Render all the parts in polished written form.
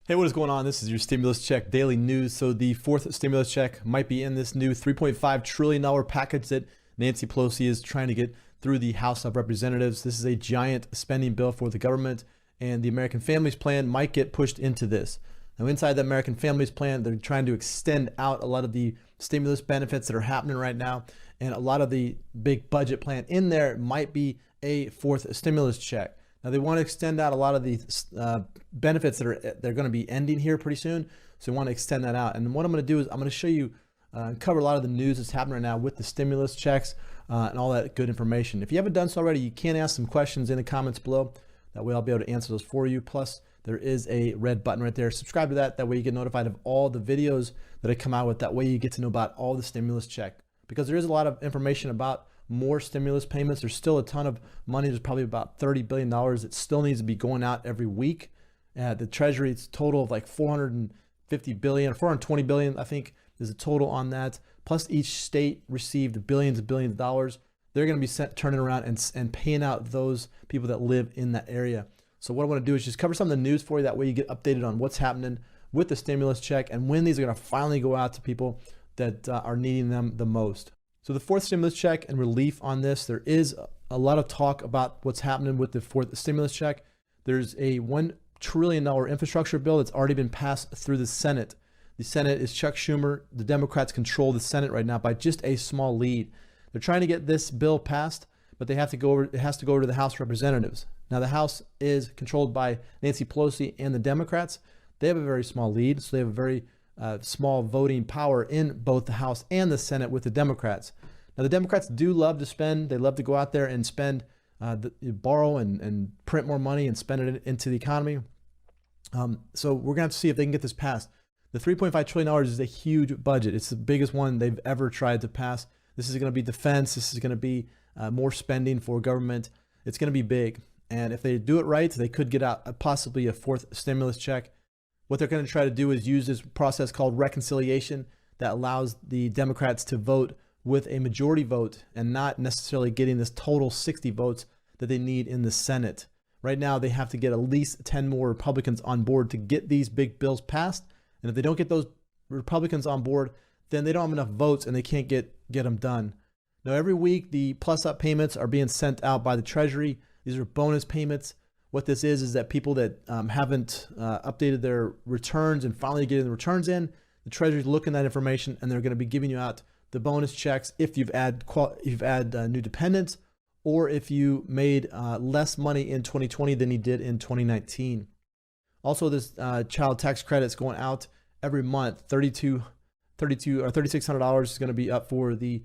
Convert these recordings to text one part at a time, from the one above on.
Hey, what is going on? This is your stimulus check daily news. So the fourth stimulus check might be in this new $3.5 trillion package that Nancy Pelosi is trying to get through the House of Representatives. This is a giant spending bill for the government, and the American Families Plan might get pushed into this. Now, inside the American Families Plan, they're trying to extend out a lot of the stimulus benefits that are happening right now, and a lot of the big budget plan in there might be a fourth stimulus check. Now, they want to extend out a lot of the benefits that they're going to be ending here pretty soon. So they want to extend that out. And what I'm going to do is I'm going to show you cover a lot of the news that's happening right now with the stimulus checks and all that good information. If you haven't done so already, you can ask some questions in the comments below. That way I'll be able to answer those for you. Plus, there is a red button right there. Subscribe to that. That way you get notified of all the videos that I come out with. That way you get to know about all the stimulus check. Because there is a lot of information about more stimulus payments. There's still a ton of money. There's probably about $30 billion that still needs to be going out every week. The Treasury, it's a total of like 450 billion, 420 billion, I think is the total on that. Plus each state received billions and billions of dollars. They're going to be turning around and paying out those people that live in that area. So what I want to do is just cover some of the news for you. That way you get updated on what's happening with the stimulus check and when these are going to finally go out to people that are needing them the most. So the fourth stimulus check and relief on this, there is a lot of talk about what's happening with the fourth stimulus check. There's a $1 trillion infrastructure bill that's already been passed through the Senate. The Senate is Chuck Schumer. The Democrats control the Senate right now by just a small lead. They're trying to get this bill passed, but they have to go over, it has to go over to the House of Representatives. Now the House is controlled by Nancy Pelosi and the Democrats. They have a very small lead, so they have a very small voting power in both the House and the Senate with the Democrats. Now the Democrats do love to spend. They love to go out there and spend, borrow and print more money and spend it into the economy. So we're gonna have to see if they can get this passed. The $3.5 trillion is a huge budget. It's the biggest one they've ever tried to pass. This is gonna be defense. This is gonna be more spending for government. It's gonna be big. And if they do it right, they could get out possibly a fourth stimulus check. What they're going to try to do is use this process called reconciliation that allows the Democrats to vote with a majority vote and not necessarily getting this total 60 votes that they need in the Senate. Right now, they have to get at least 10 more Republicans on board to get these big bills passed. And if they don't get those Republicans on board, then they don't have enough votes and they can't get them done. Now, every week, the plus-up payments are being sent out by the Treasury. These are bonus payments. What this is that people that haven't updated their returns and finally getting the returns in, the Treasury's looking at that information and they're going to be giving you out the bonus checks if you've add new dependents or if you made less money in 2020 than you did in 2019. Also, this child tax credit is going out every month. $3,600 is going to be up for the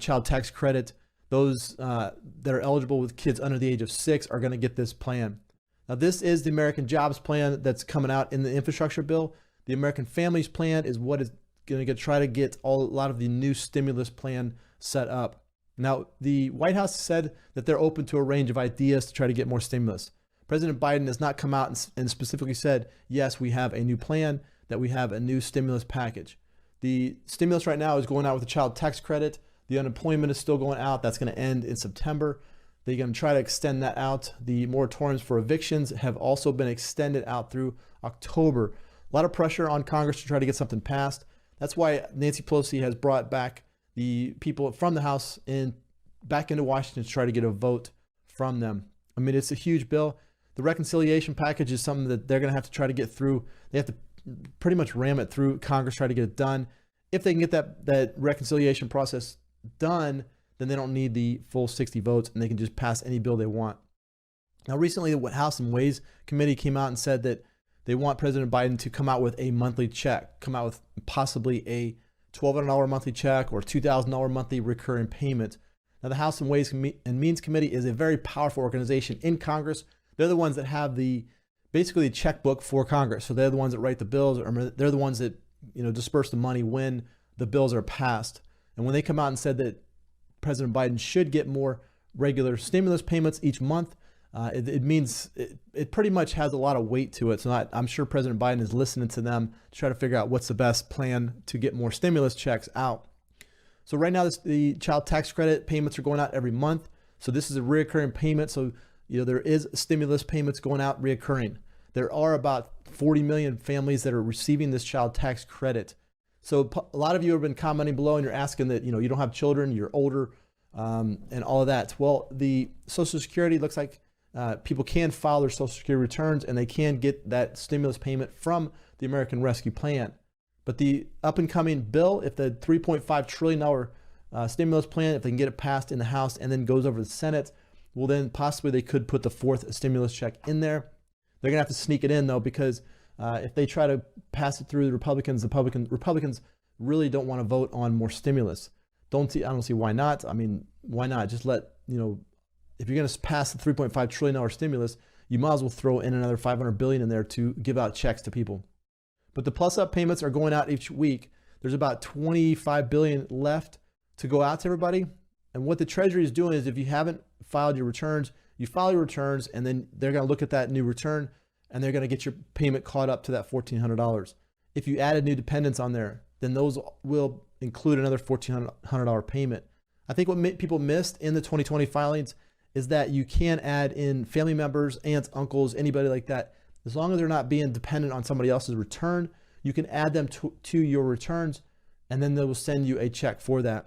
child tax credit. Those that are eligible with kids under the age of 6 are going to get this plan. Now, this is the American Jobs Plan that's coming out in the infrastructure bill. The American Families Plan is what is going to try to get a lot of the new stimulus plan set up. Now, the White House said that they're open to a range of ideas to try to get more stimulus. President Biden has not come out and specifically said, yes, we have a new plan, that we have a new stimulus package. The stimulus right now is going out with the child tax credit. The unemployment is still going out. That's going to end in September. They're going to try to extend that out. The moratoriums for evictions have also been extended out through October. A lot of pressure on Congress to try to get something passed. That's why Nancy Pelosi has brought back the people from the House back into Washington to try to get a vote from them. I mean, it's a huge bill. The reconciliation package is something that they're going to have to try to get through. They have to pretty much ram it through Congress, try to get it done. If they can get that reconciliation process done, then they don't need the full 60 votes and they can just pass any bill they want. Now, recently, the House and Ways Committee came out and said that they want President Biden to come out with a monthly check, come out with possibly a $1,200 monthly check or $2,000 monthly recurring payment. Now, the House and Ways and Means Committee is a very powerful organization in Congress. They're the ones that have basically the checkbook for Congress. So they're the ones that write the bills, or they're the ones that disperse the money when the bills are passed. And when they come out and said that President Biden should get more regular stimulus payments each month, it means it pretty much has a lot of weight to it. So I'm sure President Biden is listening to them to try to figure out what's the best plan to get more stimulus checks out. So right now, the child tax credit payments are going out every month. So this is a recurring payment. So there is stimulus payments going out reoccurring. there are about 40 million families that are receiving this child tax credit. So a lot of you have been commenting below and you're asking that, you don't have children, you're older, and all of that. Well, the Social Security looks like people can file their Social Security returns and they can get that stimulus payment from the American Rescue Plan. But the up and coming bill, if the $3.5 trillion stimulus plan, if they can get it passed in the House and then goes over to the Senate, well, then possibly they could put the fourth stimulus check in there. They're gonna have to sneak it in though, because if they try to pass it through the Republicans really don't want to vote on more stimulus. I don't see why not. I mean, why not? Just let, if you're going to pass the $3.5 trillion stimulus, you might as well throw in another $500 billion in there to give out checks to people. But the plus up payments are going out each week. There's about $25 billion left to go out to everybody. And what the Treasury is doing is if you haven't filed your returns, you file your returns and then they're going to look at that new return and they're going to get your payment caught up to that $1,400. If you added new dependents on there, then those will include another $1,400 payment. I think what people missed in the 2020 filings is that you can add in family members, aunts, uncles, anybody like that. As long as they're not being dependent on somebody else's return, you can add them to your returns and then they will send you a check for that.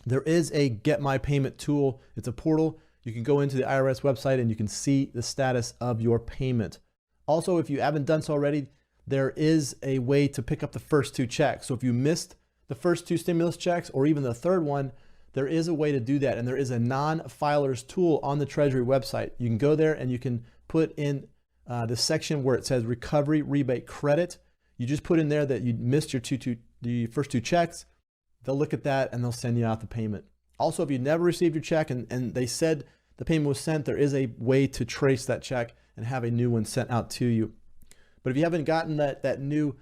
There is a Get My Payment tool. It's a portal. You can go into the IRS website and you can see the status of your payment. Also, if you haven't done so already, there is a way to pick up the first two checks. So if you missed the first two stimulus checks or even the third one, there is a way to do that. And there is a non-filers tool on the Treasury website. You can go there and you can put in the section where it says recovery rebate credit. You just put in there that you missed the first two checks. They'll look at that and they'll send you out the payment. Also, if you never received your check and they said the payment was sent, there is a way to trace that check and have a new one sent out to you. But if you haven't gotten that new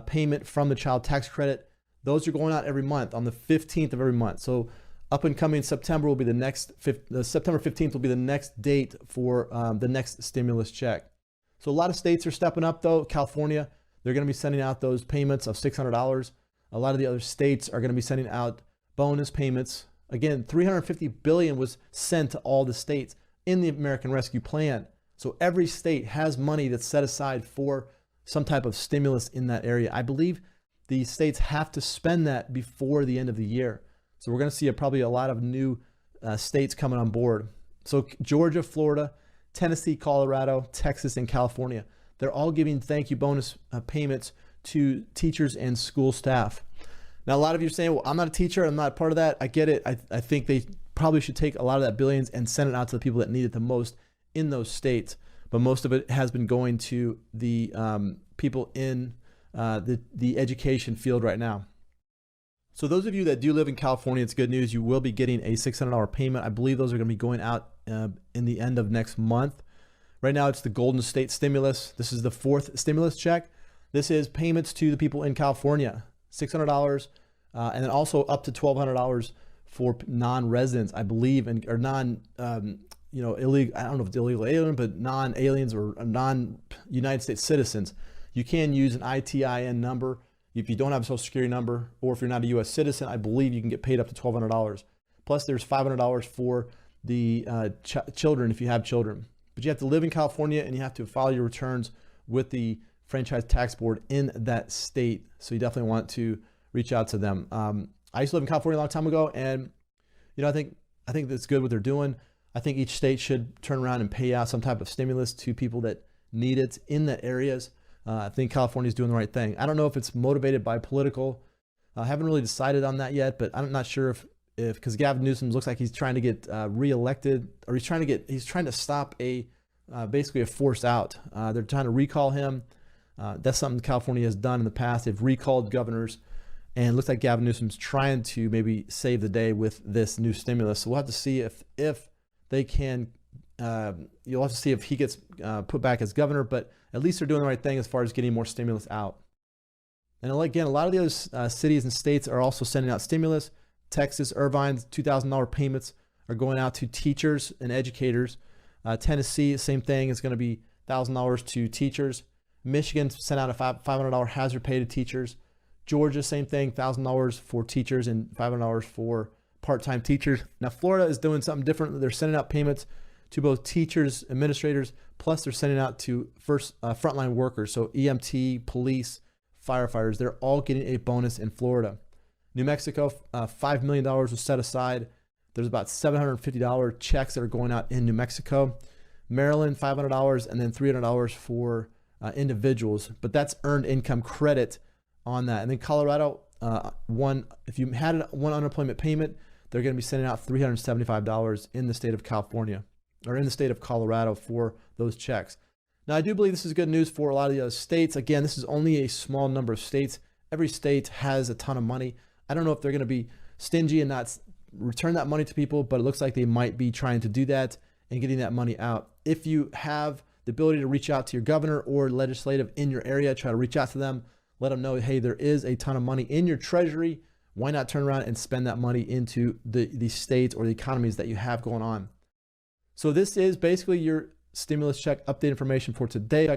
payment from the child tax credit, those are going out every month on the 15th of every month. So up and coming September will be the next, September 15th will be the next date for the next stimulus check. So a lot of states are stepping up though. California, they're going to be sending out those payments of $600. A lot of the other states are going to be sending out bonus payments. Again, $350 billion was sent to all the states in the American Rescue Plan. So every state has money that's set aside for some type of stimulus in that area. I believe the states have to spend that before the end of the year. So we're going to see probably a lot of new states coming on board. So Georgia, Florida, Tennessee, Colorado, Texas, and California, they're all giving thank you bonus payments to teachers and school staff. Now, a lot of you are saying, well, I'm not a teacher, I'm not part of that. I get it. I think they probably should take a lot of that billions and send it out to the people that need it the most in those states. But most of it has been going to the people in the education field right now. So those of you that do live in California, it's good news. You will be getting a $600 payment. I believe those are going to be going out in the end of next month. Right now, it's the Golden State Stimulus. This is the fourth stimulus check. This is payments to the people in California, $600, and then also up to $1,200 for non-residents, I believe, or illegal. I don't know if it's illegal alien, but non-aliens or non-United States citizens. You can use an ITIN number if you don't have a Social Security number, or if you're not a U.S. citizen. I believe you can get paid up to $1,200. Plus, there's $500 for the children if you have children. But you have to live in California and you have to file your returns with the Franchise Tax Board in that state. So you definitely want to reach out to them. I used to live in California a long time ago, and I think that's good what they're doing. I think each state should turn around and pay out some type of stimulus to people that need it in the areas. I think California is doing the right thing. I don't know if it's motivated by political. I haven't really decided on that yet, but I'm not sure if because Gavin Newsom looks like he's trying to get reelected, or he's trying to stop basically a force out. They're trying to recall him. That's something California has done in the past. They've recalled governors, and it looks like Gavin Newsom's trying to maybe save the day with this new stimulus. So we'll have to see if they can. You'll have to see if he gets put back as governor, but at least they're doing the right thing as far as getting more stimulus out. And again, a lot of the other cities and states are also sending out stimulus. Texas, Irvine's $2,000 payments are going out to teachers and educators. Tennessee, same thing, is going to be $1,000 to teachers. Michigan sent out a $500 hazard pay to teachers. Georgia, same thing, $1,000 for teachers and $500 for part-time teachers. Now, Florida is doing something different. They're sending out payments to both teachers, administrators, plus they're sending out to frontline workers. So EMT, police, firefighters, they're all getting a bonus in Florida. New Mexico, $5 million was set aside. There's about $750 checks that are going out in New Mexico. Maryland, $500, and then $300 for individuals, but that's earned income credit on that. And then Colorado, if you had one unemployment payment, they're going to be sending out $375 in the state of California, or in the state of Colorado, for those checks. Now, I do believe this is good news for a lot of the other states. Again, this is only a small number of states. Every state has a ton of money. I don't know if they're going to be stingy and not return that money to people, but it looks like they might be trying to do that and getting that money out. If you have the ability to reach out to your governor or legislative in your area, try to reach out to them, let them know, hey, there is a ton of money in your treasury. Why not turn around and spend that money into the states or the economies that you have going on? So this is basically your stimulus check update information for today.